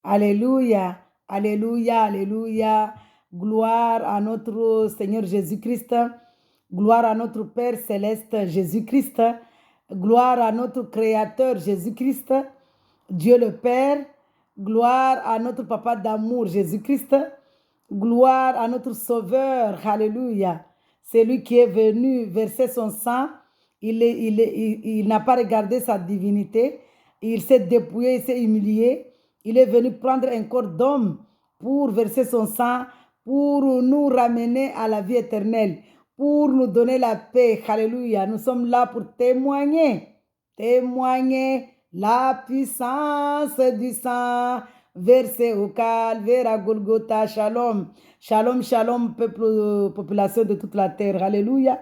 Alléluia, alléluia, alléluia. Gloire à notre Seigneur Jésus-Christ. Gloire à notre Père céleste Jésus-Christ. Gloire à notre Créateur Jésus-Christ. Dieu le Père. Gloire à notre Papa d'amour Jésus-Christ. Gloire à notre Sauveur. Alléluia. C'est lui qui est venu verser son sang. Il n'a pas regardé sa divinité. Il s'est dépouillé, il s'est humilié. Il est venu prendre un corps d'homme pour verser son sang, pour nous ramener à la vie éternelle, pour nous donner la paix. Alléluia. Nous sommes là pour témoigner la puissance du sang versé au calvaire à Golgotha. Shalom. Shalom, shalom, peuple, population de toute la terre. Alléluia.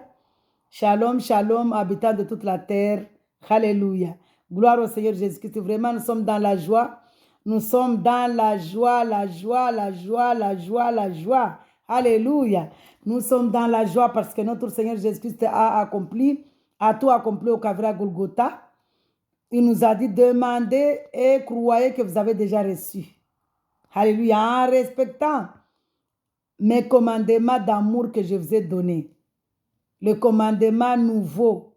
Shalom, shalom, habitants de toute la terre. Alléluia. Gloire au Seigneur Jésus-Christ. Vraiment, nous sommes dans la joie. Nous sommes dans la joie, la joie, la joie, la joie, la joie. Alléluia. Nous sommes dans la joie parce que notre Seigneur Jésus-Christ a tout accompli au Calvaire Golgotha. Il nous a dit, demandez et croyez que vous avez déjà reçu. Alléluia. En respectant mes commandements d'amour que je vous ai donnés. Le commandement nouveau.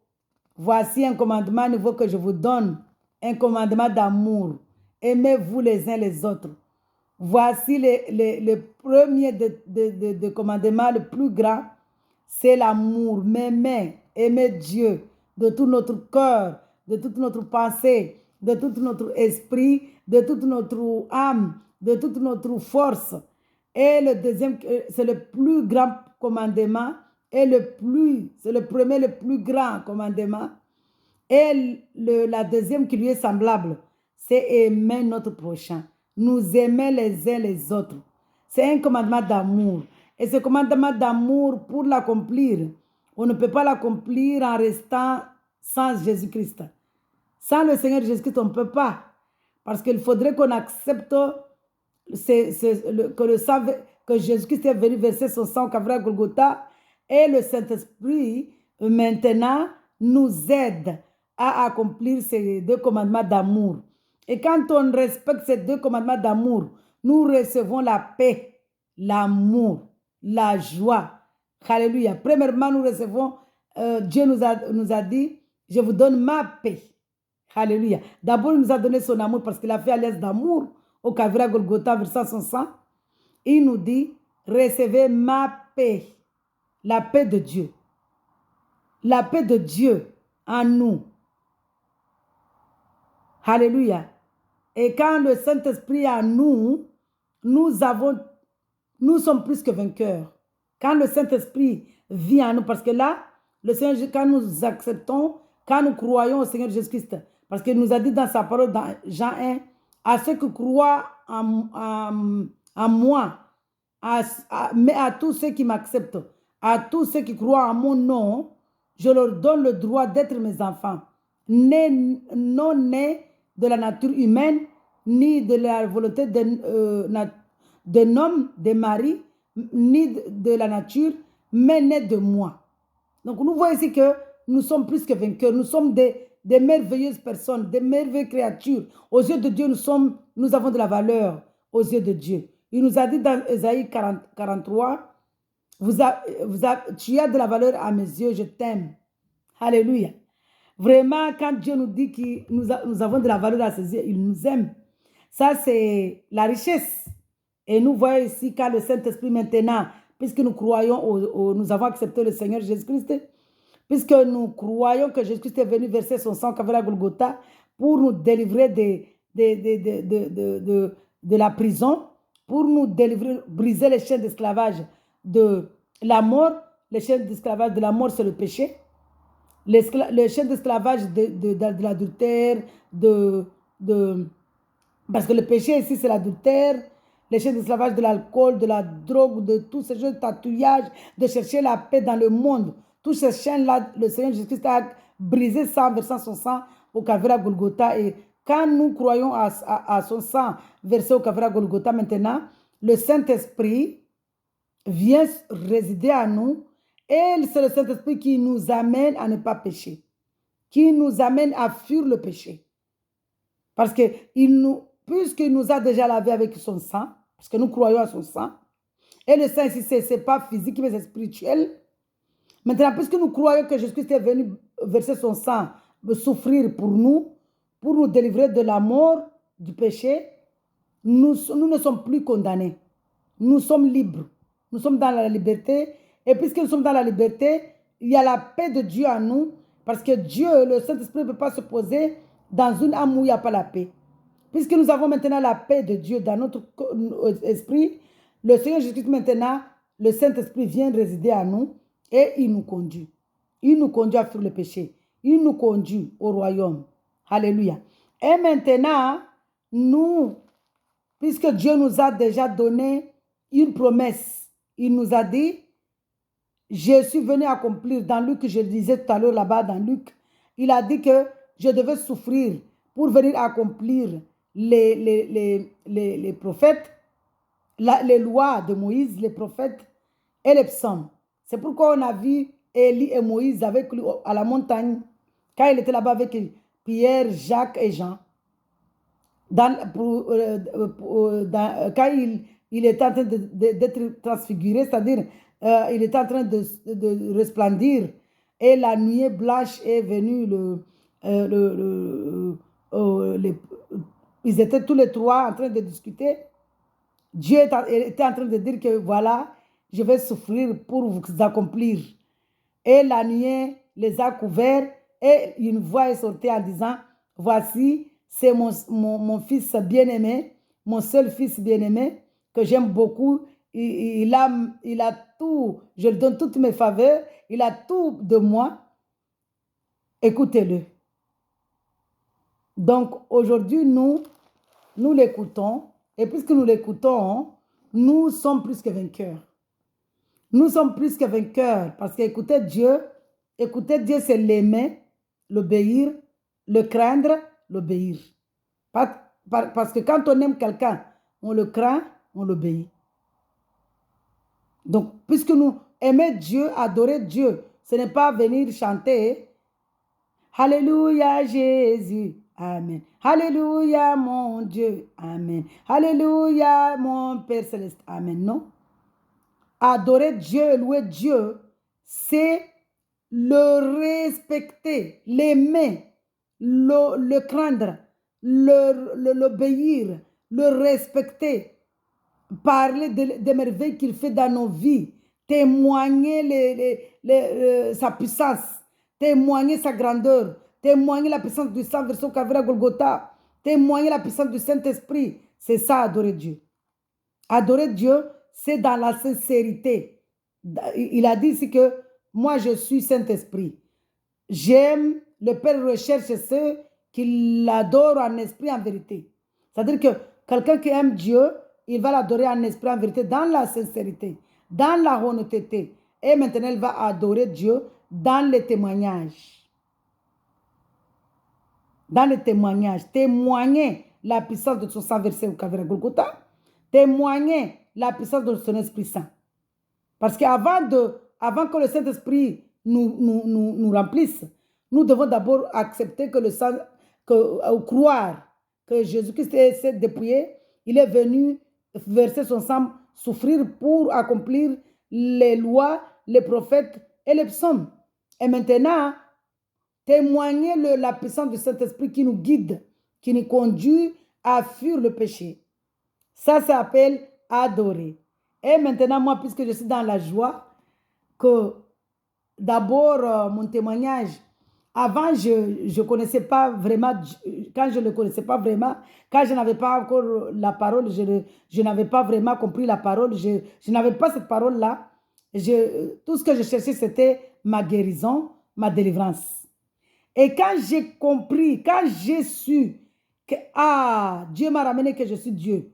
Voici un commandement nouveau que je vous donne. Un commandement d'amour. Aimez-vous les uns les autres. Voici le premier de commandement, le plus grand. C'est l'amour. Aimer Dieu de tout notre cœur, de toute notre pensée, de tout notre esprit, de toute notre âme, de toute notre force. Et le deuxième, c'est le plus grand commandement. Et c'est le premier, le plus grand commandement. Et la deuxième qui lui est semblable, c'est aimer notre prochain. Nous aimer les uns les autres. C'est un commandement d'amour. Et ce commandement d'amour, pour l'accomplir, on ne peut pas l'accomplir en restant sans Jésus-Christ. Sans le Seigneur Jésus-Christ, on ne peut pas. Parce qu'il faudrait qu'on accepte que Jésus-Christ est venu verser son sang au Calvaire Golgotha. Et le Saint-Esprit, maintenant, nous aide à accomplir ces deux commandements d'amour. Et quand on respecte ces deux commandements d'amour, nous recevons la paix, l'amour, la joie. Alléluia. Premièrement, nous recevons, Dieu nous a dit, je vous donne ma paix. Alléluia. D'abord, il nous a donné son amour parce qu'il a fait alliance d'amour au Calvaire Golgotha versant son sang. Il nous dit, recevez ma paix, la paix de Dieu. La paix de Dieu en nous. Alléluia. Et quand le Saint-Esprit est en nous, nous sommes plus que vainqueurs. Quand le Saint-Esprit vit en nous, parce que là, le Seigneur, quand nous acceptons, quand nous croyons au Seigneur Jésus-Christ, parce qu'il nous a dit dans sa parole, dans Jean 1, à ceux qui croient en moi, mais à tous ceux qui m'acceptent, à tous ceux qui croient en mon nom, je leur donne le droit d'être mes enfants, non nés de la nature humaine, ni de la volonté d'un homme, de mari, ni de la nature, mais nés de moi. Donc nous voyons ici que nous sommes plus que vainqueurs, nous sommes des merveilleuses personnes, des merveilleuses créatures. Aux yeux de Dieu, nous avons de la valeur aux yeux de Dieu. Il nous a dit dans Ésaïe 43, tu as de la valeur à mes yeux, je t'aime. Alléluia. Vraiment, quand Dieu nous dit que nous avons de la valeur à ses yeux, il nous aime. Ça, c'est la richesse. Et nous voyons ici quand le Saint-Esprit maintenant, puisque nous croyons, nous avons accepté le Seigneur Jésus-Christ, puisque nous croyons que Jésus-Christ est venu verser son sang au Calvaire Golgotha pour nous délivrer de la prison, pour nous délivrer, briser les chaînes d'esclavage de la mort. Les chaînes d'esclavage de la mort, c'est le péché. Les chaînes d'esclavage de l'adultère, parce que le péché ici, c'est l'adultère, les chaînes d'esclavage de l'alcool, de la drogue, de tous ces jeux de tatouage, de chercher la paix dans le monde. Toutes ces chaînes-là, le Seigneur Jésus-Christ a brisé ça en versant son sang au Calvaire Golgotha. Et quand nous croyons à son sang versé au Calvaire Golgotha maintenant, le Saint-Esprit vient résider à nous. Et c'est le Saint-Esprit qui nous amène à ne pas pécher, qui nous amène à fuir le péché. Parce qu'il nous puisqu'il nous a déjà lavé avec son sang, parce que nous croyons à son sang, et le sang ici, ce n'est pas physique, mais c'est spirituel. Maintenant, puisque nous croyons que Jésus-Christ est venu verser son sang, souffrir pour nous délivrer de la mort, du péché, nous ne sommes plus condamnés. Nous sommes libres. Nous sommes dans la liberté. Et puisque nous sommes dans la liberté, il y a la paix de Dieu en nous. Parce que Dieu, le Saint-Esprit, ne peut pas se poser dans une âme où il n'y a pas la paix. Puisque nous avons maintenant la paix de Dieu dans notre esprit, le Seigneur Jésus-Christ maintenant, le Saint-Esprit vient résider en nous et il nous conduit. Il nous conduit à fuir le péché. Il nous conduit au royaume. Alléluia. Et maintenant, nous, puisque Dieu nous a déjà donné une promesse, il nous a dit, je suis venu accomplir, dans Luc, je le disais tout à l'heure là-bas, dans Luc, il a dit que je devais souffrir pour venir accomplir les prophètes, les lois de Moïse, les prophètes et les psaumes. C'est pourquoi on a vu Élie et Moïse avec lui à la montagne, quand il était là-bas avec Pierre, Jacques et Jean. Quand il était en train d'être transfiguré, c'est-à-dire il était en train de resplendir, et la nuée blanche est venue, ils étaient tous les trois en train de discuter. Dieu était en train de dire que voilà, je vais souffrir pour vous accomplir. Et la nuée les a couverts, et une voix est sortie en disant, voici, c'est mon fils bien-aimé, mon seul fils bien-aimé, que j'aime beaucoup. Il a tout, je lui donne toutes mes faveurs, il a tout de moi. Écoutez-le. Donc, aujourd'hui, nous l'écoutons, et puisque nous l'écoutons, nous sommes plus que vainqueurs. Nous sommes plus que vainqueurs, parce qu'écouter Dieu, c'est l'aimer, l'obéir, le craindre, l'obéir. Parce que quand on aime quelqu'un, on le craint, on l'obéit. Donc, puisque nous aimons Dieu, adorer Dieu, ce n'est pas venir chanter « Alléluia Jésus, Amen. Alléluia mon Dieu, Amen. Alléluia mon Père Céleste, Amen. » Non. Adorer Dieu, louer Dieu, c'est le respecter, l'aimer, le craindre, l'obéir, le respecter, parler des merveilles qu'il fait dans nos vies, témoigner sa puissance, témoigner sa grandeur, témoigner la puissance du sang versé au Calvaire à Golgotha, témoigner la puissance du Saint-Esprit. C'est ça, adorer Dieu. Adorer Dieu, c'est dans la sincérité. Il a dit ici que moi, je suis Saint-Esprit. J'aime, le Père recherche ceux qui l'adorent en esprit, en vérité. C'est-à-dire que quelqu'un qui aime Dieu, il va l'adorer en esprit, en vérité, dans la sincérité, dans la honnêteté. Et maintenant, il va adorer Dieu dans les témoignages. Dans les témoignages. Témoigner la puissance de son sang versé au Calvaire Golgotha. Témoigner la puissance de son Esprit Saint. Parce qu'avant que le Saint-Esprit nous remplisse, nous devons d'abord accepter que le sang, croire que Jésus-Christ s'est dépouillé, il est venu verser son sang, souffrir pour accomplir les lois, les prophètes et les psaumes. Et maintenant, témoigner la puissance du Saint-Esprit qui nous guide, qui nous conduit à fuir le péché. Ça s'appelle adorer. Et maintenant, moi, puisque je suis dans la joie, que d'abord, mon témoignage, avant, je ne connaissais pas vraiment, quand je ne le connaissais pas vraiment, quand je n'avais pas encore la parole, je n'avais pas vraiment compris la parole, je n'avais pas cette parole-là. Tout ce que je cherchais, c'était ma guérison, ma délivrance. Et quand j'ai compris, quand j'ai su que Dieu m'a ramené que je suis Dieu,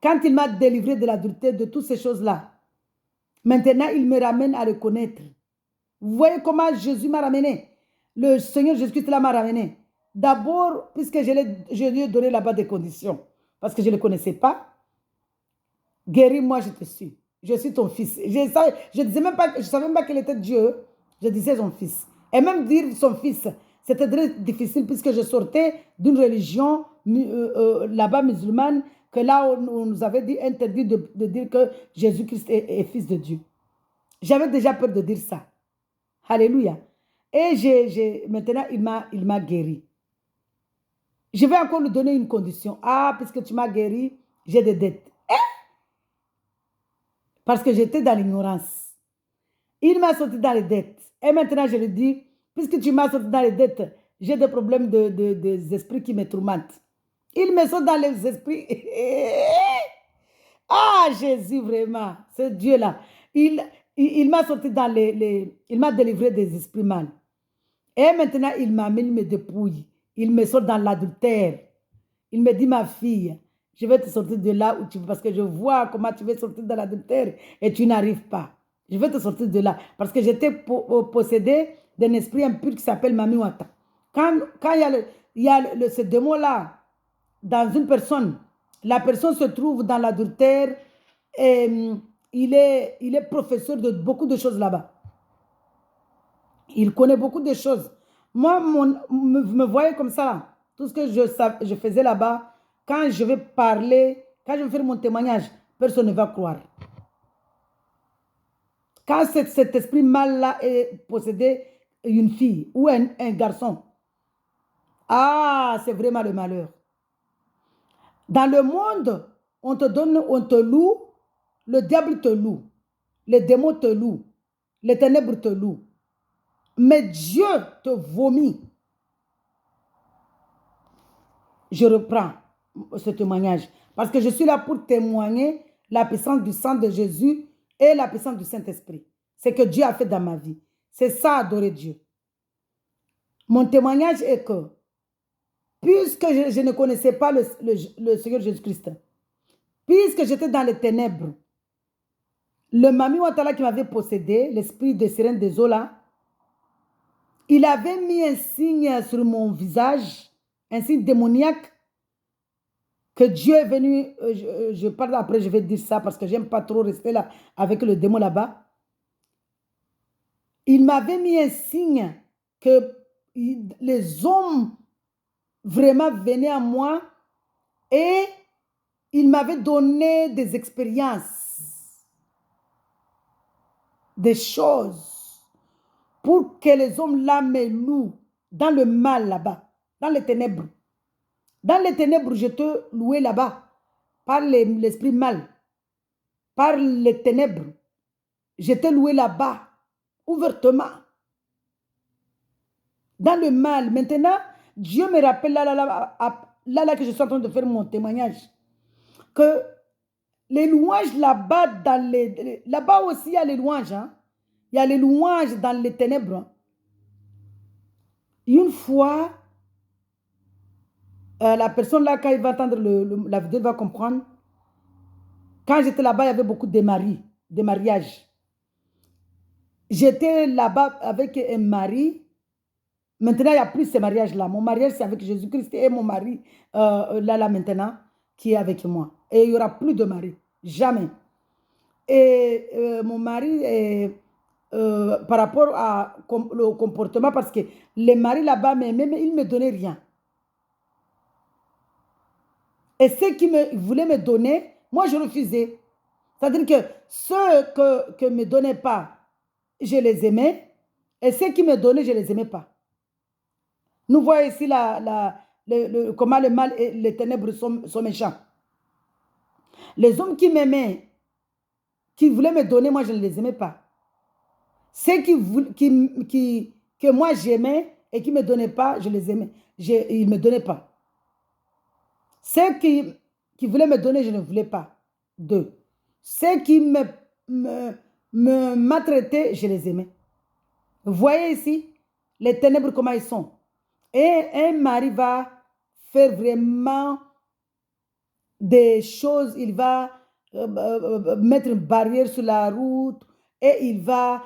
quand il m'a délivré de l'adultère, de toutes ces choses-là, maintenant il me ramène à reconnaître. Vous voyez comment Jésus m'a ramené? Le Seigneur Jésus-Christ m'a ramené. D'abord, puisque je lui ai donné là-bas des conditions, parce que je ne le connaissais pas. Guéris-moi, je te suis. Je suis ton fils. Je ne savais même pas qu'il était Dieu. Je disais son fils. Et même dire son fils, c'était très difficile puisque je sortais d'une religion là-bas musulmane, que là, on nous avait dit, interdit de dire que Jésus-Christ est fils de Dieu. J'avais déjà peur de dire ça. Alléluia. Et maintenant, il m'a guéri. Je vais encore lui donner une condition. Ah, puisque tu m'as guéri, j'ai des dettes. Parce que j'étais dans l'ignorance. Il m'a sorti dans les dettes. Et maintenant, je lui dis, puisque tu m'as sorti dans les dettes, j'ai des problèmes des esprits qui me tourmentent. Il me sort dans les esprits. Ah, Jésus, vraiment, ce Dieu-là. Il m'a sorti dans il m'a délivré des esprits mal. Et maintenant, il m'amène mes dépouilles. Il me sort dans l'adultère. Il me dit, ma fille, je vais te sortir de là où tu veux, parce que je vois comment tu veux sortir de l'adultère et tu n'arrives pas. Je vais te sortir de là. Parce que j'étais possédée d'un esprit impur qui s'appelle Mami Wata. Quand il y a ce démon-là dans une personne, la personne se trouve dans l'adultère et il est professeur de beaucoup de choses là-bas. Il connaît beaucoup de choses. Moi, vous me voyez comme ça. Tout ce que je faisais là-bas, quand je vais parler, quand je vais faire mon témoignage, personne ne va croire. Quand cet esprit mal-là est possédé une fille ou un garçon, ah, c'est vraiment le malheur. Dans le monde, on te donne, on te loue, le diable te loue, les démons te louent, les ténèbres te louent. Mais Dieu te vomit. Je reprends ce témoignage parce que je suis là pour témoigner la puissance du sang de Jésus et la puissance du Saint-Esprit. C'est que Dieu a fait dans ma vie. C'est ça, adorer Dieu. Mon témoignage est que, puisque je ne connaissais pas le Seigneur Jésus-Christ, puisque j'étais dans les ténèbres, le Mami Watala qui m'avait possédé, l'esprit de sirène des eaux là, il avait mis un signe sur mon visage, un signe démoniaque, que Dieu est venu, je parle après, je vais dire ça parce que j'aime pas trop rester là avec le démon là-bas. Il m'avait mis un signe que les hommes vraiment venaient à moi et il m'avait donné des expériences, des choses pour que les hommes là me louent dans le mal là-bas, dans les ténèbres. Dans les ténèbres, je te louais là-bas par l'esprit mal, par les ténèbres. Je te louais là-bas, ouvertement. Dans le mal. Maintenant, Dieu me rappelle là que je suis en train de faire mon témoignage, que les louanges là-bas, là-bas aussi, il y a les louanges. Hein? Il y a les louanges dans les ténèbres. Une fois, la personne là, quand il va entendre la vidéo, il va comprendre. Quand j'étais là-bas, il y avait beaucoup de mariages. J'étais là-bas avec un mari. Maintenant, il n'y a plus ces mariages-là. Mon mariage, c'est avec Jésus-Christ et mon mari, là, maintenant, qui est avec moi. Et il n'y aura plus de mari. Jamais. Et mon mari, par rapport au comportement, parce que les maris là-bas, mais ils ne me donnaient rien. Et ceux qui voulaient me donner, moi, je refusais. C'est-à-dire que ceux que ne me donnaient pas, je les aimais. Et ceux qui me donnaient, je ne les aimais pas. Nous voyons ici comment le mal et les ténèbres sont méchants. Les hommes qui m'aimaient, qui voulaient me donner, moi, je ne les aimais pas. Ceux que moi, j'aimais et qui ne me donnaient pas, je les aimais. Ils ne me donnaient pas. Ceux qui voulaient me donner, je ne voulais pas d'eux. Ceux qui me maltraitaient, je les aimais. Vous voyez ici les ténèbres, comment ils sont. Et un mari va faire vraiment des choses, il va mettre une barrière sur la route et il va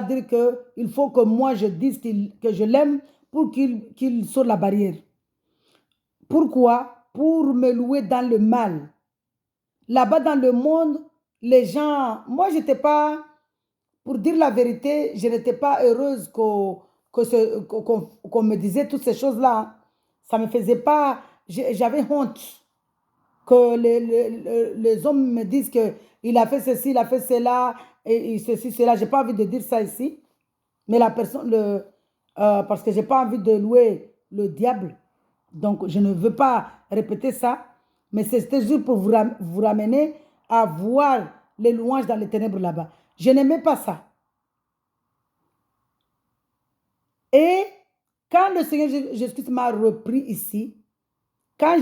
dire qu'il faut que moi je dise que je l'aime pour qu'il saute la barrière. Pourquoi? Pour me louer dans le mal. Là-bas dans le monde, les gens, moi je n'étais pas, pour dire la vérité, je n'étais pas heureuse qu'on me disait toutes ces choses-là. Ça ne me faisait pas, j'avais honte que les hommes me disent qu'il a fait ceci, il a fait cela, et ceci, cela. Je n'ai pas envie de dire ça ici. Mais la personne, parce que je n'ai pas envie de louer le diable. Donc, je ne veux pas répéter ça. Mais c'était juste pour vous ramener à voir les louanges dans les ténèbres là-bas. Je n'aimais pas ça. Et quand le Seigneur Jésus-Christ m'a repris ici, quand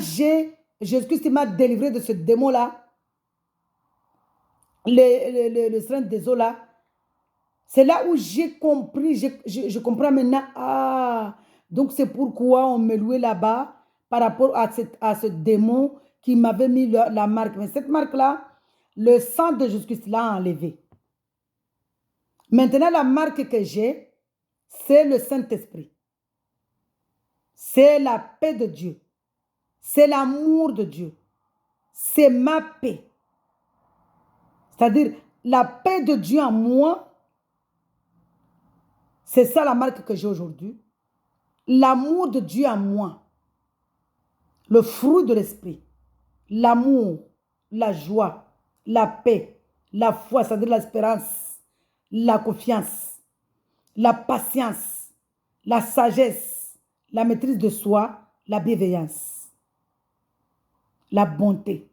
Jésus-Christ m'a délivré de ce démon-là, le sein des eaux là, c'est là où j'ai compris, je comprends maintenant, donc c'est pourquoi on me louait là-bas par rapport à ce démon qui m'avait mis la marque. Mais cette marque-là, le sang de Jésus-Christ l'a enlevé. Maintenant, la marque que j'ai, c'est le Saint-Esprit. C'est la paix de Dieu. C'est l'amour de Dieu. C'est ma paix. C'est-à-dire, la paix de Dieu en moi, c'est ça la marque que j'ai aujourd'hui. L'amour de Dieu en moi. Le fruit de l'esprit. L'amour, la joie, la paix, la foi, c'est-à-dire l'espérance, la confiance, la patience, la sagesse, la maîtrise de soi, la bienveillance, la bonté.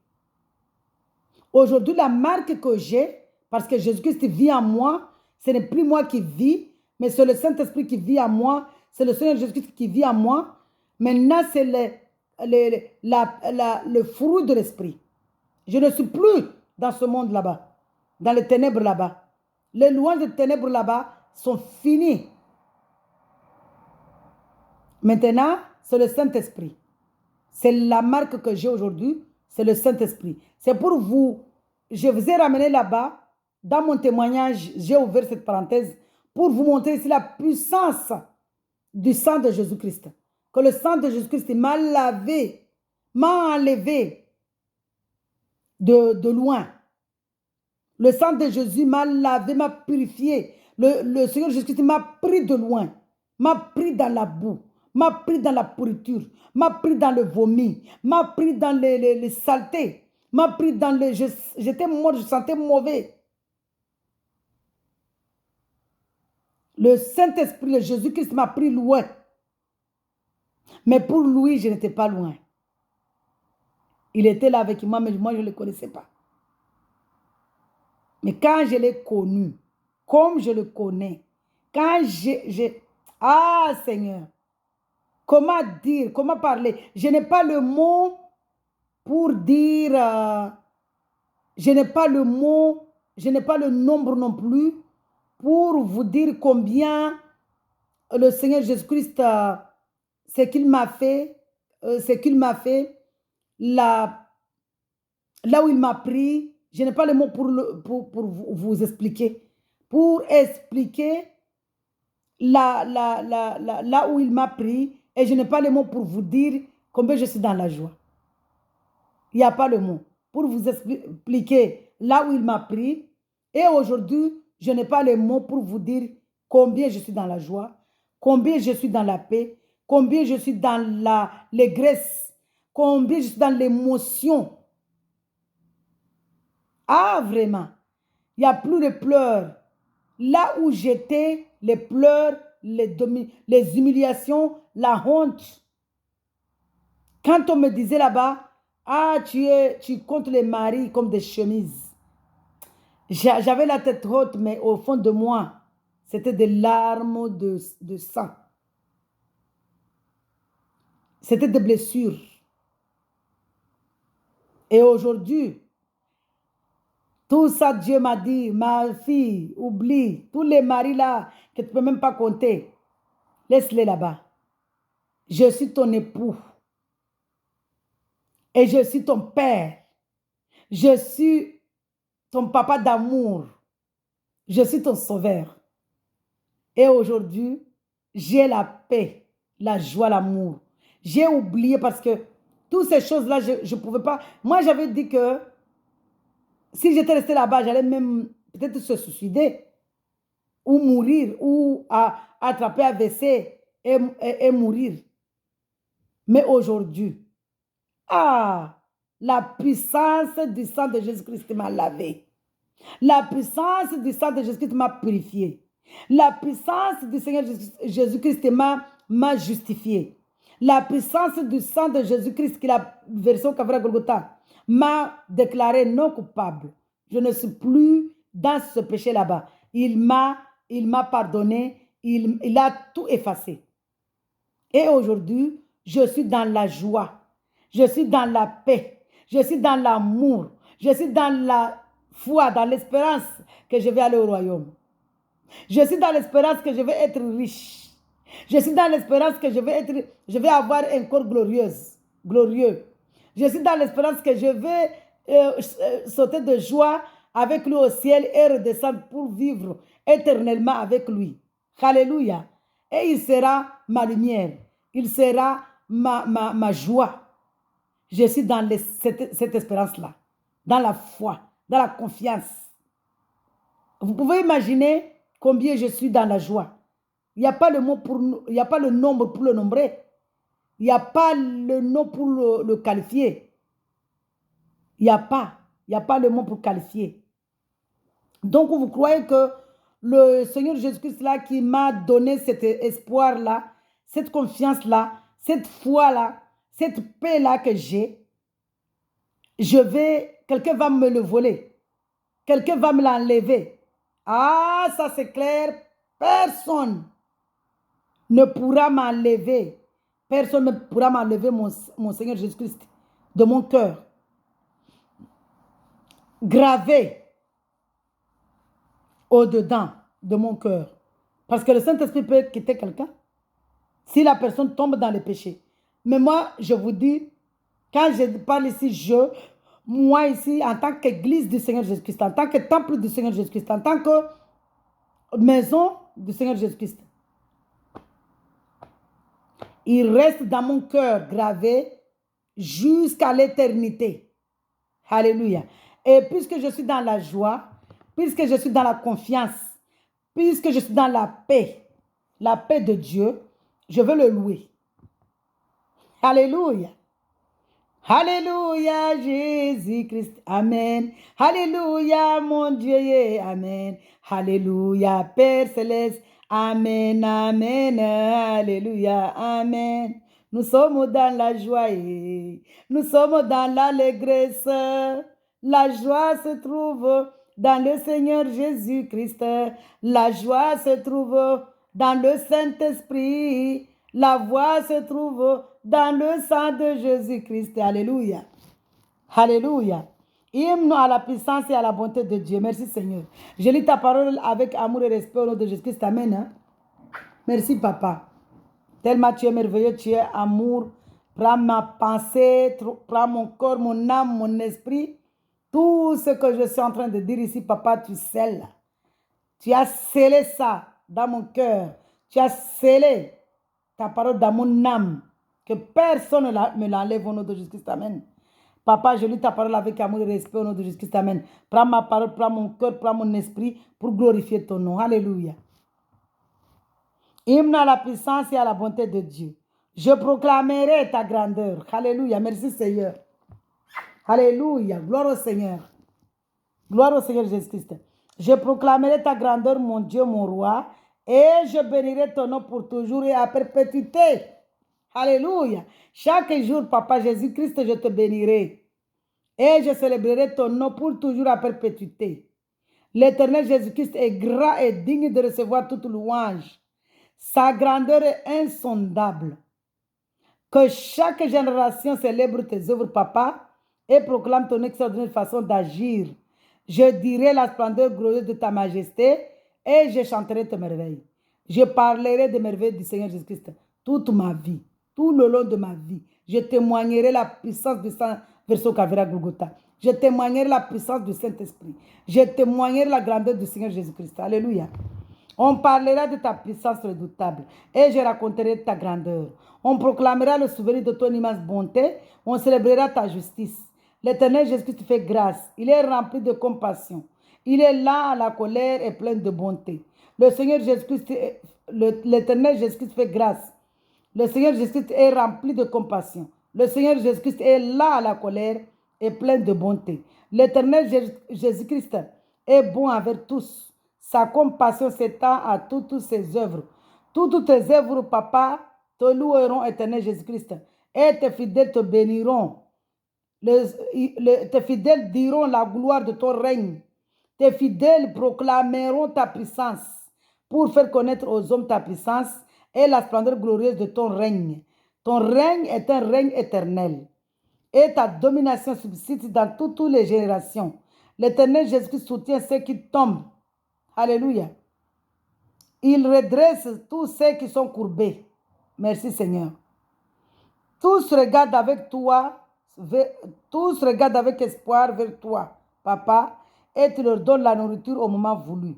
Aujourd'hui, la marque que j'ai, parce que Jésus-Christ vit en moi, ce n'est plus moi qui vis, mais c'est le Saint-Esprit qui vit en moi, c'est le Seigneur Jésus-Christ qui vit en moi. Maintenant, c'est le fruit de l'esprit. Je ne suis plus dans ce monde là-bas, dans les ténèbres là-bas. Les louanges des ténèbres là-bas sont finies. Maintenant, c'est le Saint-Esprit. C'est la marque que j'ai aujourd'hui, c'est le Saint-Esprit. C'est pour vous, je vous ai ramené là-bas, dans mon témoignage, j'ai ouvert cette parenthèse pour vous montrer ici la puissance du sang de Jésus-Christ. Que le sang de Jésus-Christ m'a lavé, m'a enlevé de loin. Le sang de Jésus m'a lavé, m'a purifié. Le Seigneur Jésus-Christ m'a pris de loin, m'a pris dans la boue, m'a pris dans la pourriture, m'a pris dans le vomi, m'a pris dans les saletés, m'a pris dans le... J'étais mort, je sentais mauvais. Le Saint-Esprit, le Jésus-Christ m'a pris loin. Mais pour lui, je n'étais pas loin. Il était là avec moi, mais moi, je ne le connaissais pas. Mais quand je l'ai connu, comme je le connais, quand Ah Seigneur, comment dire, comment parler? Je n'ai pas le mot pour dire, je n'ai pas le mot, je n'ai pas le nombre non plus pour vous dire combien le Seigneur Jésus-Christ, ce qu'il m'a fait, là où il m'a pris. Je n'ai pas le mot pour vous expliquer. Pour expliquer là où il m'a pris, et je n'ai pas le mot pour vous dire combien je suis dans la joie. Il n'y a pas le mot. Pour vous expliquer là où il m'a pris, et aujourd'hui, je n'ai pas le mot pour vous dire combien je suis dans la joie, combien je suis dans la paix, combien je suis dans l'allégresse, combien je suis dans l'émotion. Ah, vraiment, il n'y a plus de pleurs. Là où j'étais, les pleurs, les humiliations, la honte. Quand on me disait là-bas, tu comptes les maris comme des chemises. J'avais la tête haute, mais au fond de moi, c'était des larmes de sang. C'était des blessures. Et aujourd'hui, tout ça, Dieu m'a dit, ma fille, oublie, tous les maris là que tu ne peux même pas compter, laisse-les là-bas. Je suis ton époux. Et je suis ton père. Je suis ton papa d'amour. Je suis ton sauveur. Et aujourd'hui, j'ai la paix, la joie, l'amour. J'ai oublié parce que toutes ces choses-là, je ne pouvais pas. Moi, j'avais dit que si j'étais resté là-bas, j'allais même peut-être se suicider ou mourir ou attraper un AVC et mourir. Mais aujourd'hui, Ah, la puissance du sang de Jésus-Christ m'a lavé. La puissance du sang de Jésus-Christ m'a purifié. La puissance du Seigneur Jésus-Christ m'a justifié. La puissance du sang de Jésus-Christ, qui est la version Calvaire Golgotha, m'a déclaré non coupable. Je ne suis plus dans ce péché là-bas. Il m'a pardonné. Il a tout effacé. Et aujourd'hui, je suis dans la joie. Je suis dans la paix. Je suis dans l'amour. Je suis dans la foi, dans l'espérance que je vais aller au royaume. Je suis dans l'espérance que je vais être riche. Je suis dans l'espérance que je vais avoir un corps glorieux. Je suis dans l'espérance que je vais sauter de joie avec lui au ciel et redescendre pour vivre éternellement avec lui. Alléluia. Et il sera ma lumière. Il sera ma joie. Je suis dans cette espérance-là, dans la foi, dans la confiance. Vous pouvez imaginer combien je suis dans la joie. Il n'y a pas le nombre pour le nombrer. Il n'y a pas le nom pour le qualifier. Il n'y a pas le mot pour qualifier. Donc, vous croyez que le Seigneur Jésus-Christ là qui m'a donné cet espoir-là, cette confiance-là, cette foi-là, cette paix-là que j'ai, quelqu'un va me le voler. Quelqu'un va me l'enlever. Ah, ça c'est clair. Personne ne pourra m'enlever. Personne ne pourra m'enlever mon Seigneur Jésus-Christ de mon cœur. Gravé au-dedans de mon cœur. Parce que le Saint-Esprit peut quitter quelqu'un si la personne tombe dans le péché. Mais moi, je vous dis, quand je parle ici, moi ici, en tant qu'église du Seigneur Jésus-Christ, en tant que temple du Seigneur Jésus-Christ, en tant que maison du Seigneur Jésus-Christ, il reste dans mon cœur gravé jusqu'à l'éternité. Alléluia. Et puisque je suis dans la joie, puisque je suis dans la confiance, puisque je suis dans la paix de Dieu, je veux le louer. Alléluia. Alléluia, Jésus-Christ. Amen. Alléluia, mon Dieu. Amen. Alléluia, Père céleste. Amen, amen. Alléluia, amen. Nous sommes dans la joie. Nous sommes dans l'allégresse. La joie se trouve dans le Seigneur Jésus-Christ. La joie se trouve dans le Saint-Esprit. La voix se trouve dans le sang de Jésus-Christ. Alléluia. Alléluia. Hymne à la puissance et à la bonté de Dieu. Merci Seigneur. Je lis ta parole avec amour et respect au nom de Jésus-Christ. Amen. Hein? Merci Papa. Tellement tu es merveilleux, tu es amour. Prends ma pensée, prends mon corps, mon âme, mon esprit. Tout ce que je suis en train de dire ici, Papa, tu scelles. Tu as scellé ça dans mon cœur. Tu as scellé ta parole dans mon âme. Que personne ne me l'enlève au nom de Jésus-Christ. Amen. Papa, je lis ta parole avec amour et respect au nom de Jésus-Christ. Amen. Prends ma parole, prends mon cœur, prends mon esprit pour glorifier ton nom. Alléluia. Hymne à la puissance et à la bonté de Dieu. Je proclamerai ta grandeur. Alléluia. Merci Seigneur. Alléluia. Gloire au Seigneur. Gloire au Seigneur Jésus-Christ. Je proclamerai ta grandeur, mon Dieu, mon roi, et je bénirai ton nom pour toujours et à perpétuité. Alléluia. Chaque jour, Papa Jésus-Christ, je te bénirai. Et je célébrerai ton nom pour toujours à perpétuité. L'Éternel Jésus-Christ est grand et digne de recevoir toute louange. Sa grandeur est insondable. Que chaque génération célèbre tes œuvres, Papa, et proclame ton extraordinaire façon d'agir. Je dirai la splendeur glorieuse de ta majesté et je chanterai tes merveilles. Je parlerai des merveilles du Seigneur Jésus-Christ toute ma vie, tout le long de ma vie. Je témoignerai la puissance du sang, verset Calvaire Golgotha. Je témoignerai la puissance du Saint-Esprit. Je témoignerai la grandeur du Seigneur Jésus-Christ. Alléluia. On parlera de ta puissance redoutable et je raconterai ta grandeur. On proclamera le souvenir de ton immense bonté. On célébrera ta justice. L'Éternel Jésus-Christ fait grâce. Il est rempli de compassion. Il est lent à la colère et plein de bonté. Le Seigneur Jésus-Christ, l'Éternel Jésus-Christ fait grâce. Le Seigneur Jésus-Christ est rempli de compassion. Le Seigneur Jésus-Christ est là à la colère et plein de bonté. L'Éternel Jésus-Christ est bon avec tous. Sa compassion s'étend à toutes ses œuvres. Toutes tes œuvres, papa, te loueront, Éternel Jésus-Christ. Et tes fidèles te béniront. Tes fidèles diront la gloire de ton règne. Tes fidèles proclameront ta puissance pour faire connaître aux hommes ta puissance et la splendeur glorieuse de ton règne. Ton règne est un règne éternel et ta domination subsiste dans toutes les générations. L'Éternel Jésus-Christ soutient ceux qui tombent. Alléluia. Il redresse tous ceux qui sont courbés. Merci Seigneur. Tous regardent avec toi, tous regardent avec espoir vers toi, papa, et tu leur donnes la nourriture au moment voulu.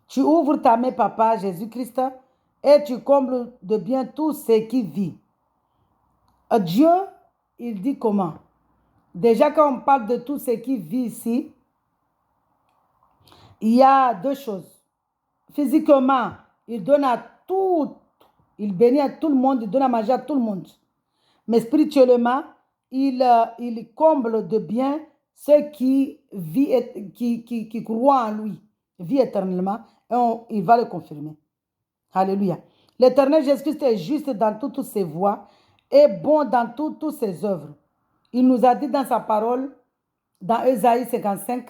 Tu ouvres ta main, papa, Jésus-Christ, et tu combles de bien tous ceux qui vivent. Dieu, il dit comment? Déjà, quand on parle de tous ceux qui vivent ici, il y a deux choses. Physiquement, il donne à tout, il bénit à tout le monde, il donne à manger à tout le monde. Mais spirituellement, il comble de bien ceux qui vivent, qui croient en lui, vivent éternellement, et il va le confirmer. Alléluia. L'Éternel Jésus-Christ est juste dans toutes ses voies et bon dans toutes ses œuvres. Il nous a dit dans sa parole, dans Ésaïe 55,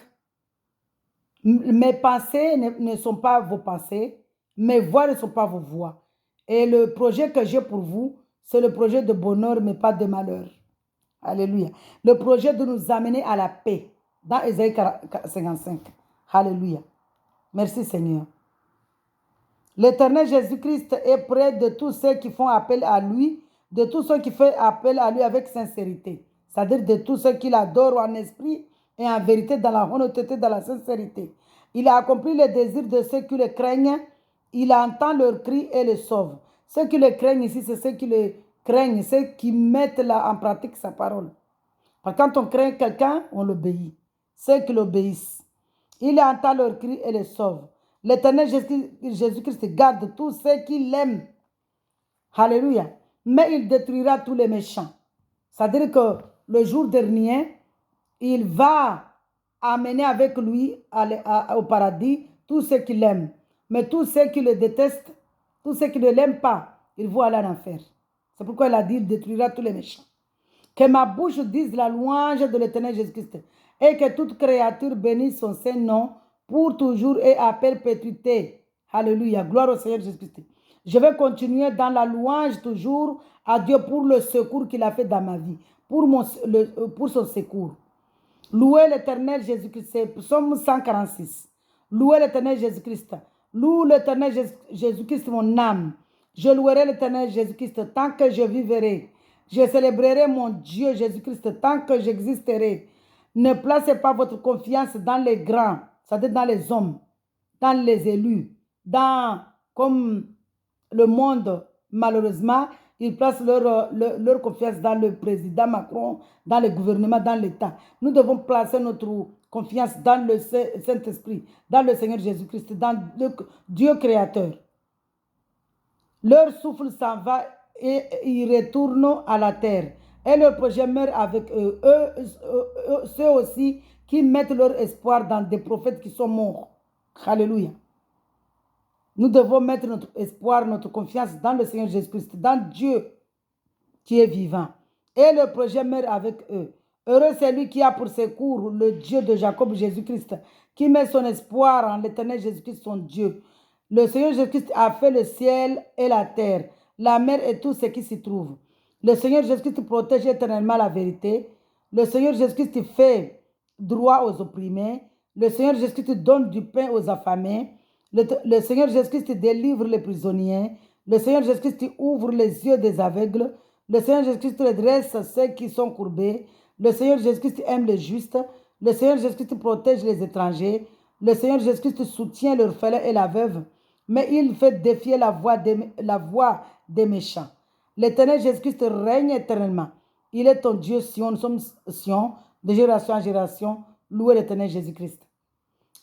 mes pensées ne sont pas vos pensées, mes voix ne sont pas vos voix. Et le projet que j'ai pour vous, c'est le projet de bonheur, mais pas de malheur. Alléluia. Le projet de nous amener à la paix, dans Ésaïe 55. Alléluia. Merci Seigneur. L'Éternel Jésus-Christ est près de tous ceux qui font appel à lui, de tous ceux qui font appel à lui avec sincérité. C'est-à-dire de tous ceux qui l'adorent en esprit et en vérité, dans la honnêteté, dans la sincérité. Il a accompli les désirs de ceux qui le craignent. Il entend leurs cris et les sauve. Ceux qui le craignent ici, c'est ceux qui le craignent, ceux qui mettent en pratique sa parole. Parce que quand on craint quelqu'un, on l'obéit. Ceux qui l'obéissent. Il entend leurs cris et les sauve. L'Éternel Jésus-Christ garde tous ceux qui l'aiment. Alléluia. Mais il détruira tous les méchants. C'est-à-dire que le jour dernier, il va amener avec lui au paradis tous ceux qui l'aiment. Mais tous ceux qui le détestent, tous ceux qui ne l'aiment pas, ils vont aller en enfer. C'est pourquoi il a dit, il détruira tous les méchants. Que ma bouche dise la louange de l'Éternel Jésus-Christ et que toute créature bénisse son saint nom pour toujours et à perpétuité. Alléluia. Gloire au Seigneur Jésus-Christ. Je vais continuer dans la louange toujours à Dieu pour le secours qu'il a fait dans ma vie, pour son secours. Louez l'Éternel Jésus-Christ. C'est Psaume 146. Louez l'Éternel Jésus-Christ. Loue l'Éternel Jésus-Christ, mon âme. Je louerai l'Éternel Jésus-Christ tant que je vivrai. Je célébrerai mon Dieu Jésus-Christ tant que j'existerai. Ne placez pas votre confiance dans les grands, c'est-à-dire dans les hommes, dans les élus, comme le monde, malheureusement, ils placent leur confiance dans le président Macron, dans le gouvernement, dans l'État. Nous devons placer notre confiance dans le Saint-Esprit, dans le Seigneur Jésus-Christ, dans le Dieu créateur. Leur souffle s'en va et ils retournent à la terre. Et leur projet meurt avec eux. Ceux aussi qui mettent leur espoir dans des prophètes qui sont morts. Alléluia. Nous devons mettre notre espoir, notre confiance dans le Seigneur Jésus-Christ, dans Dieu qui est vivant. Et le projet meurt avec eux. Heureux c'est lui qui a pour secours le Dieu de Jacob, Jésus-Christ, qui met son espoir en l'Éternel Jésus-Christ, son Dieu. Le Seigneur Jésus-Christ a fait le ciel et la terre, la mer et tout ce qui s'y trouve. Le Seigneur Jésus-Christ protège éternellement la vérité. Le Seigneur Jésus-Christ fait droit aux opprimés. Le Seigneur Jésus-Christ donne du pain aux affamés. Le Seigneur Jésus-Christ délivre les prisonniers. Le Seigneur Jésus-Christ ouvre les yeux des aveugles. Le Seigneur Jésus-Christ redresse ceux qui sont courbés. Le Seigneur Jésus-Christ aime les justes. Le Seigneur Jésus-Christ protège les étrangers. Le Seigneur Jésus-Christ soutient l'orphelin et la veuve. Mais il fait défier la voix des méchants. L'Éternel Jésus-Christ règne éternellement. Il est ton Dieu, Sion. Nous sommes Sion, de génération en génération. Louez l'Éternel Jésus-Christ.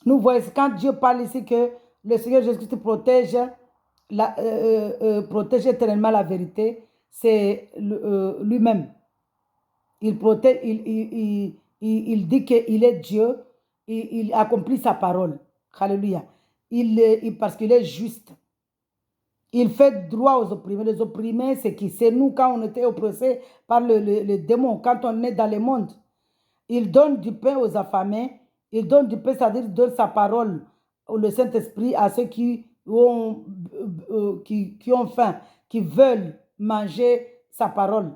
Nous voyons quand Dieu parle ici que le Seigneur Jésus-Christ protège éternellement la vérité, c'est lui-même. il protège, il dit qu'il est Dieu, il accomplit sa parole. Alléluia. Parce qu'il est juste. Il fait droit aux opprimés. Les opprimés, c'est qui? C'est nous quand on était oppressés par le démon, quand on est dans le monde. Il donne du pain aux affamés. Il donne du pain, c'est-à-dire il donne sa parole, le Saint-Esprit, à ceux qui ont faim, qui veulent manger sa parole.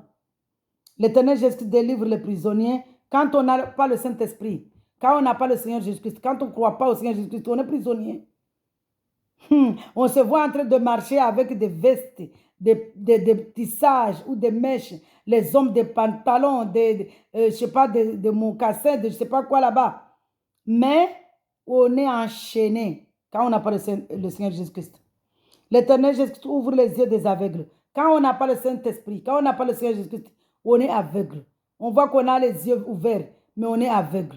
L'Éternel Jésus-Christ délivre les prisonniers. Quand on n'a pas le Saint-Esprit, quand on n'a pas le Seigneur Jésus-Christ, quand on ne croit pas au Seigneur Jésus-Christ, on est prisonnier. On se voit en train de marcher avec des vestes, des tissages ou des mèches, les hommes des pantalons, je sais pas, des mocassins, de je sais pas quoi là-bas. Mais on est enchaîné quand on n'a pas le Seigneur Jésus-Christ. L'Éternel Jésus-Christ ouvre les yeux des aveugles. Quand on n'a pas le Saint-Esprit, quand on n'a pas le Seigneur Jésus-Christ, on est aveugle. On voit qu'on a les yeux ouverts, mais on est aveugle.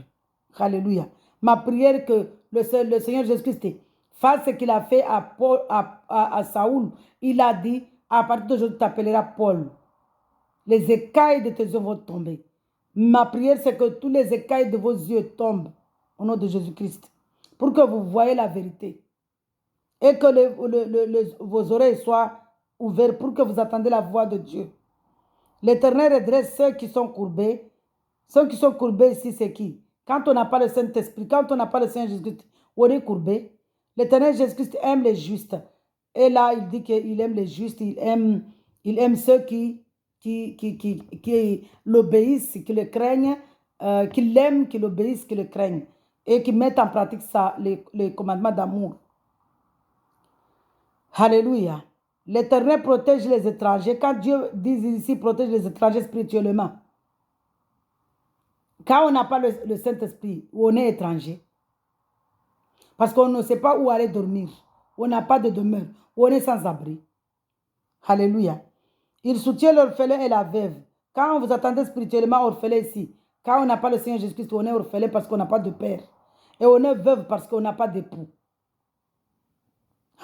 Alléluia. Ma prière que le Seigneur Jésus-Christ fasse ce qu'il a fait à Saoul. Il a dit, à partir d'aujourd'hui, tu t'appelleras Paul. Les écailles de tes yeux vont tomber. Ma prière, c'est que tous les écailles de vos yeux tombent au nom de Jésus-Christ, pour que vous voyez la vérité et que vos oreilles soient ouvertes pour que vous entendez la voix de Dieu. L'Éternel redresse ceux qui sont courbés. Ceux qui sont courbés ici, c'est qui? Quand on n'a pas le Saint-Esprit, quand on n'a pas le Seigneur Jésus-Christ, on est courbé. L'Éternel Jésus-Christ aime les justes. Et là, il dit qu'il aime les justes, il aime ceux qui l'obéissent, qui le craignent, qui l'aiment, qui l'obéissent, qui le craignent et qui mettent en pratique les commandements d'amour. Alléluia. L'Éternel protège les étrangers. Quand Dieu dit ici, protège les étrangers spirituellement. Quand on n'a pas le Saint-Esprit, on est étranger. Parce qu'on ne sait pas où aller dormir. On n'a pas de demeure. On est sans abri. Alléluia. Il soutient l'orphelin et la veuve. Quand vous attendez spirituellement orphelin ici, quand on n'a pas le Seigneur Jésus-Christ, on est orphelin parce qu'on n'a pas de père. Et on est veuve parce qu'on n'a pas d'époux.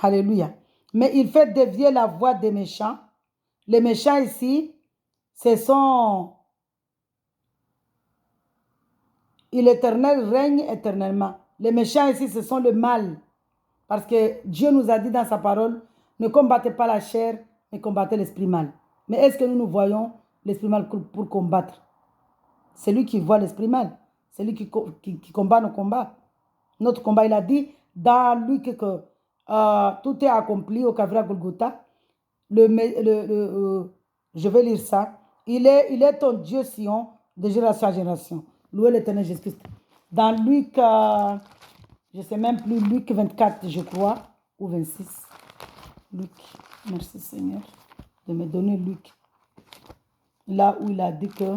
Alléluia. Mais il fait dévier la voix des méchants. Les méchants ici, ce sont... L'Éternel règne éternellement. Les méchants ici, ce sont le mal. Parce que Dieu nous a dit dans sa parole, ne combattez pas la chair, mais combattez l'esprit mal. Mais est-ce que nous voyons l'esprit mal pour combattre? C'est lui qui voit l'esprit mal. C'est lui qui combat nos combats. Notre combat, il a dit dans lui que tout est accompli au Calvaire Golgotha. Je vais lire ça. Il est ton Dieu Sion de génération à génération. Louez l'Éternel Jésus-Christ. Dans Luc, je ne sais même plus, Luc 24, je crois, ou 26. Luc, merci Seigneur de me donner Luc. Là où il a dit que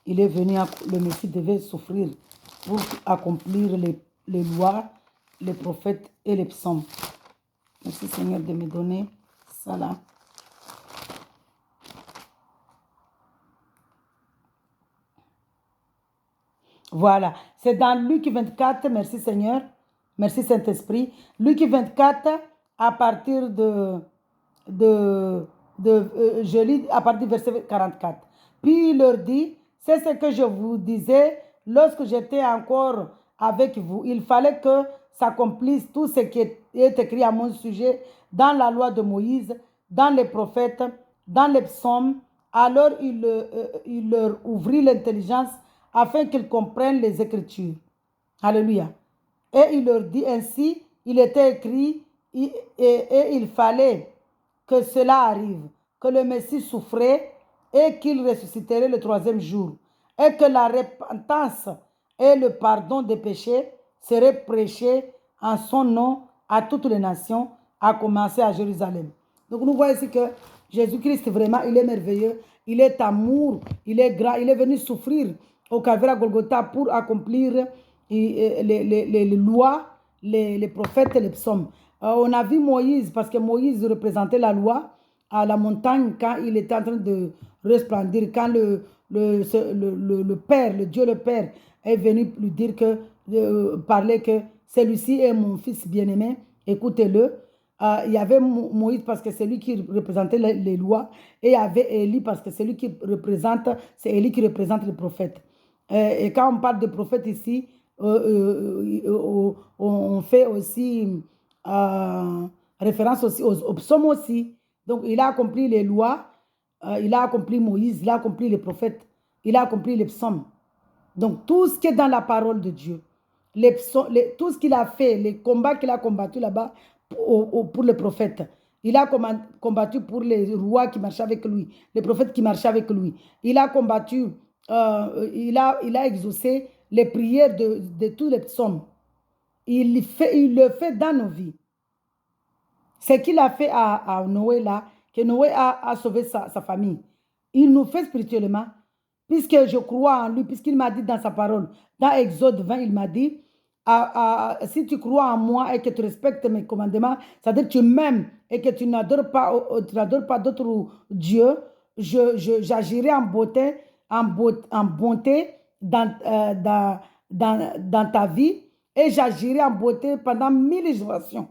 il est venu, le Messie devait souffrir pour accomplir les lois, les prophètes et les psaumes. Merci Seigneur de me donner ça là. Voilà, c'est dans Luc 24, merci Seigneur, merci Saint-Esprit. Luc 24, à partir je lis à partir du verset 44. Puis il leur dit, c'est ce que je vous disais lorsque j'étais encore avec vous. Il fallait que s'accomplisse tout ce qui est écrit à mon sujet dans la loi de Moïse, dans les prophètes, dans les psaumes. Alors il leur ouvrit l'intelligence afin qu'ils comprennent les Écritures. Alléluia. Et il leur dit ainsi, il était écrit et il fallait que cela arrive, que le Messie souffrait et qu'il ressusciterait le troisième jour, et que la repentance et le pardon des péchés seraient prêchés en son nom à toutes les nations, à commencer à Jérusalem. Donc nous voyons ici que Jésus-Christ, vraiment, il est merveilleux, il est amour, il est grand, il est venu souffrir au Calvaire à Golgotha pour accomplir les lois, les prophètes et les psaumes. On a vu Moïse, parce que Moïse représentait la loi à la montagne quand il était en train de resplendir, quand le Père, le Dieu le Père, est venu lui dire parler que celui-ci est mon fils bien-aimé, écoutez-le. il y avait Moïse parce que c'est lui qui représentait les lois, et il y avait Élie parce que c'est lui qui représente, c'est Élie qui représente les prophètes. Et quand on parle de prophètes ici, on fait aussi référence aussi aux psaumes aussi. Donc, il a accompli les lois, il a accompli Moïse, il a accompli les prophètes, il a accompli les psaumes. Donc, tout ce qui est dans la parole de Dieu, tout ce qu'il a fait, les combats qu'il a combattus là-bas pour les prophètes. Il a combattu pour les rois qui marchaient avec lui, les prophètes qui marchaient avec lui. Il a combattu, il a exaucé les prières de tous les psaumes. Il le fait dans nos vies. Ce qu'il a fait à Noé là, que Noé a sauvé sa famille. Il nous fait spirituellement, puisque je crois en lui, puisqu'il m'a dit dans sa parole, dans Exode 20, il m'a dit, si tu crois en moi et que tu respectes mes commandements, c'est-à-dire que tu m'aimes et que tu n'adores pas d'autres dieux, j'agirai en beauté, en bonté dans ta vie, et j'agirai en beauté pendant 1000 générations.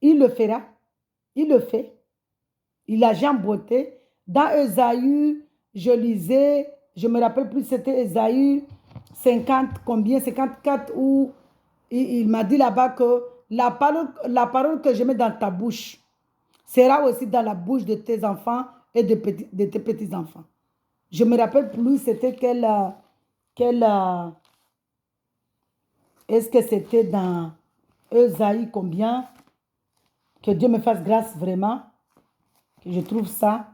Il le fera. Il le fait. Il agit en beauté. Dans Ésaïe, je lisais, je me rappelle plus, c'était Ésaïe 50, combien, 54, où il m'a dit là-bas que la parole que je mets dans ta bouche sera aussi dans la bouche de tes enfants et de tes petits-enfants. Je me rappelle plus, c'était est-ce que c'était dans Ésaïe combien? Que Dieu me fasse grâce vraiment, que je trouve ça.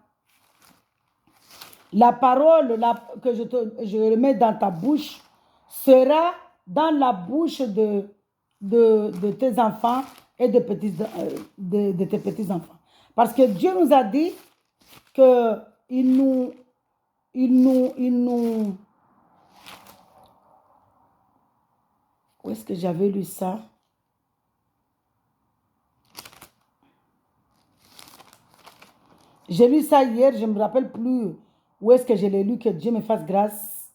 La parole que je remets dans ta bouche sera dans la bouche de tes enfants et de tes petits-enfants. Parce que Dieu nous a dit qu'il nous... Où est-ce que j'avais lu ça? J'ai lu ça hier, je ne me rappelle plus où est-ce que je l'ai lu, que Dieu me fasse grâce.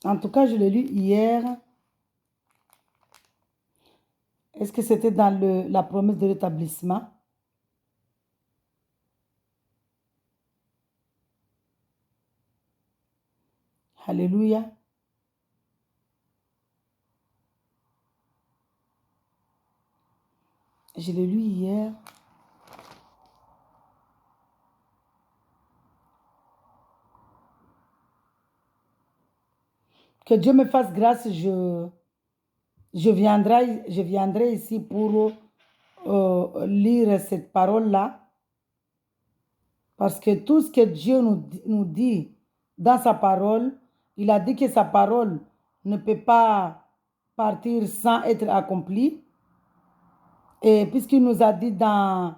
En tout cas, je l'ai lu hier. Est-ce que c'était dans la promesse de l'établissement? Alléluia. Je l'ai lu hier. Que Dieu me fasse grâce, je viendrai ici pour lire cette parole-là. Parce que tout ce que Dieu nous dit dans sa parole, il a dit que sa parole ne peut pas partir sans être accomplie. Et puisqu'il nous a dit dans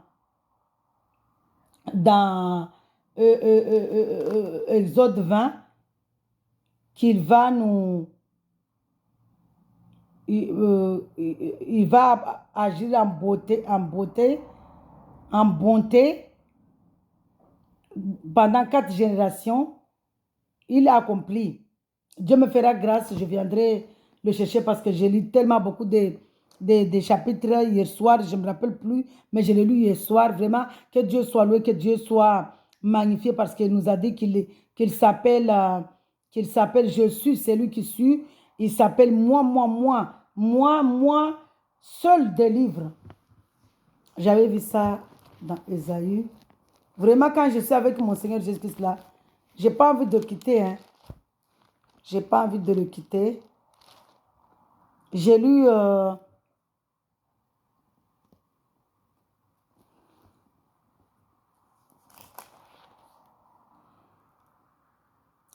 Exode 20 qu'il va il va agir en bonté pendant 4 générations, il a accompli. Dieu me fera grâce, je viendrai le chercher parce que j'ai lu tellement beaucoup de chapitres hier soir, je ne me rappelle plus, mais je l'ai lu hier soir. Vraiment, que Dieu soit loué, que Dieu soit magnifié parce qu'il nous a dit qu'il s'appelle je suis, c'est lui qui suis. Il s'appelle moi, seul délivre. J'avais vu ça dans Ésaïe. Vraiment, quand je suis avec mon Seigneur Jésus-Christ là, je n'ai pas envie de le quitter. Hein. Je n'ai pas envie de le quitter. J'ai lu...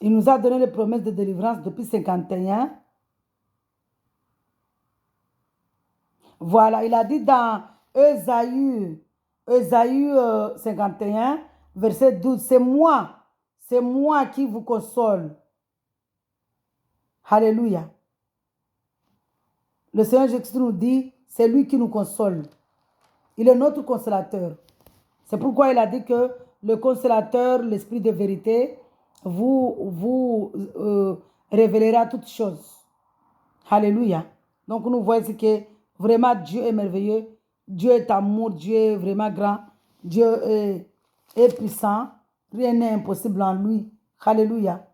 il nous a donné les promesses de délivrance depuis 51. Voilà, il a dit dans Ésaïe 51, verset 12, c'est moi qui vous console. Alléluia. Le Seigneur Jésus nous dit, c'est lui qui nous console. Il est notre consolateur. C'est pourquoi il a dit que le consolateur, l'esprit de vérité, vous révélera toutes choses. Alléluia. Donc nous voyons que vraiment Dieu est merveilleux, Dieu est amour, Dieu est vraiment grand, Dieu est puissant, rien n'est impossible en lui. Alléluia.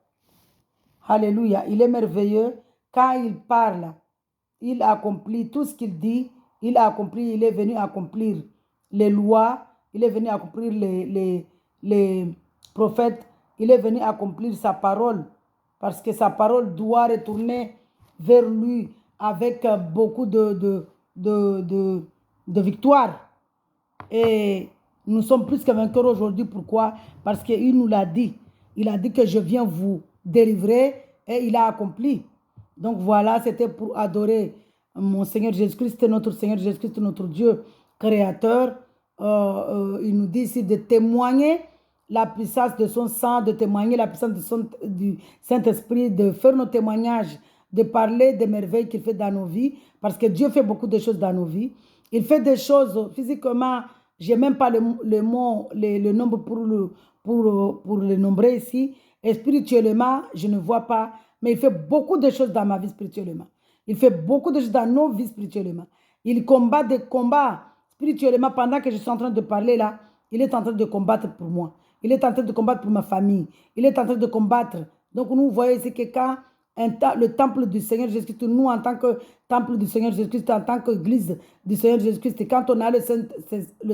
Alléluia. Il est merveilleux. Quand il parle, il accomplit tout ce qu'il dit, il a accompli, il est venu accomplir les lois, il est venu accomplir les prophètes, il est venu accomplir sa parole, parce que sa parole doit retourner vers lui avec beaucoup de victoire. Et nous sommes plus que vainqueurs aujourd'hui. Pourquoi? Parce qu'il nous l'a dit. Il a dit que je viens vous délivrer et il a accompli. Donc voilà, c'était pour adorer mon Seigneur Jésus-Christ, notre Seigneur Jésus-Christ, notre Dieu créateur. Il nous dit ici de témoigner la puissance de son sang, de témoigner la puissance du Saint-Esprit, de faire nos témoignages, de parler des merveilles qu'il fait dans nos vies, parce que Dieu fait beaucoup de choses dans nos vies. Il fait des choses physiquement, je n'ai même pas le nombre pour le nombrer ici. Et spirituellement, je ne vois pas, mais il fait beaucoup de choses dans ma vie spirituellement. Il fait beaucoup de choses dans nos vies spirituellement. Il combat des combats spirituellement pendant que je suis en train de parler là. Il est en train de combattre pour moi. Il est en train de combattre pour ma famille. Il est en train de combattre. Donc nous voyons ici que quand le temple du Seigneur Jésus-Christ, nous en tant que temple du Seigneur Jésus-Christ, en tant qu'église du Seigneur Jésus-Christ, quand on a le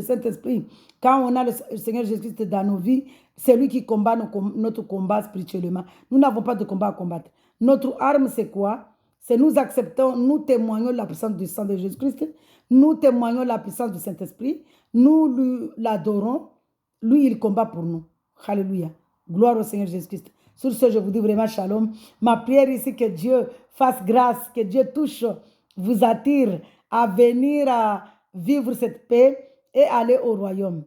Saint-Esprit, quand on a le Seigneur Jésus-Christ dans nos vies, c'est lui qui combat notre combat spirituellement. Nous n'avons pas de combat à combattre. Notre arme, c'est quoi? C'est nous acceptons, nous témoignons la puissance du sang de Jésus-Christ, nous témoignons la puissance du Saint-Esprit, nous l'adorons, lui, il combat pour nous. Alléluia. Gloire au Seigneur Jésus-Christ. Sur ce, je vous dis vraiment shalom. Ma prière ici, que Dieu fasse grâce, que Dieu touche, vous attire à venir à vivre cette paix et aller au royaume.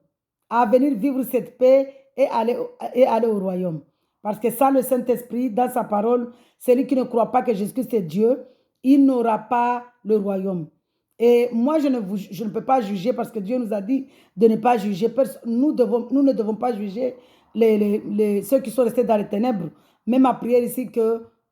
À venir vivre cette paix et aller au royaume. Parce que sans le Saint-Esprit, dans sa parole, celui qui ne croit pas que Jésus-Christ est Dieu, il n'aura pas le royaume. Et moi, je ne peux pas juger parce que Dieu nous a dit de ne pas juger. Nous ne devons pas juger ceux qui sont restés dans les ténèbres. Mais ma prière ici,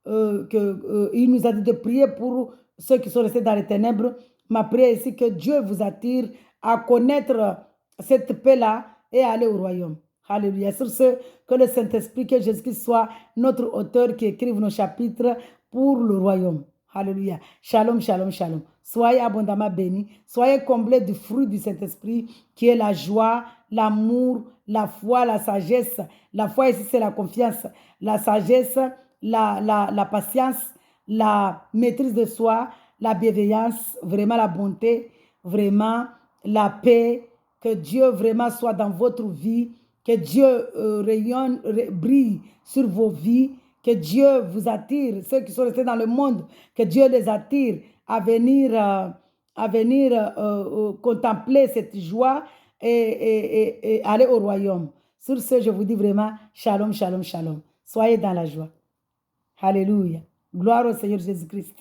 il nous a dit de prier pour ceux qui sont restés dans les ténèbres. Ma prière ici, que Dieu vous attire à connaître cette paix-là et aller au royaume. Alléluia. Sur ce, que le Saint-Esprit, que Jésus-Christ soit notre auteur qui écrive nos chapitres pour le royaume. Alléluia. Shalom, shalom, shalom. Soyez abondamment bénis. Soyez comblés du fruit du Saint-Esprit qui est la joie, l'amour, la foi, la sagesse. La foi ici, c'est la confiance. La sagesse, la patience, la maîtrise de soi, la bienveillance, vraiment la bonté, vraiment la paix. Que Dieu vraiment soit dans votre vie. Que Dieu rayonne, brille sur vos vies. Que Dieu vous attire, ceux qui sont restés dans le monde, que Dieu les attire à venir contempler cette joie et aller au royaume. Sur ce, je vous dis vraiment, shalom, shalom, shalom. Soyez dans la joie. Alléluia. Gloire au Seigneur Jésus-Christ.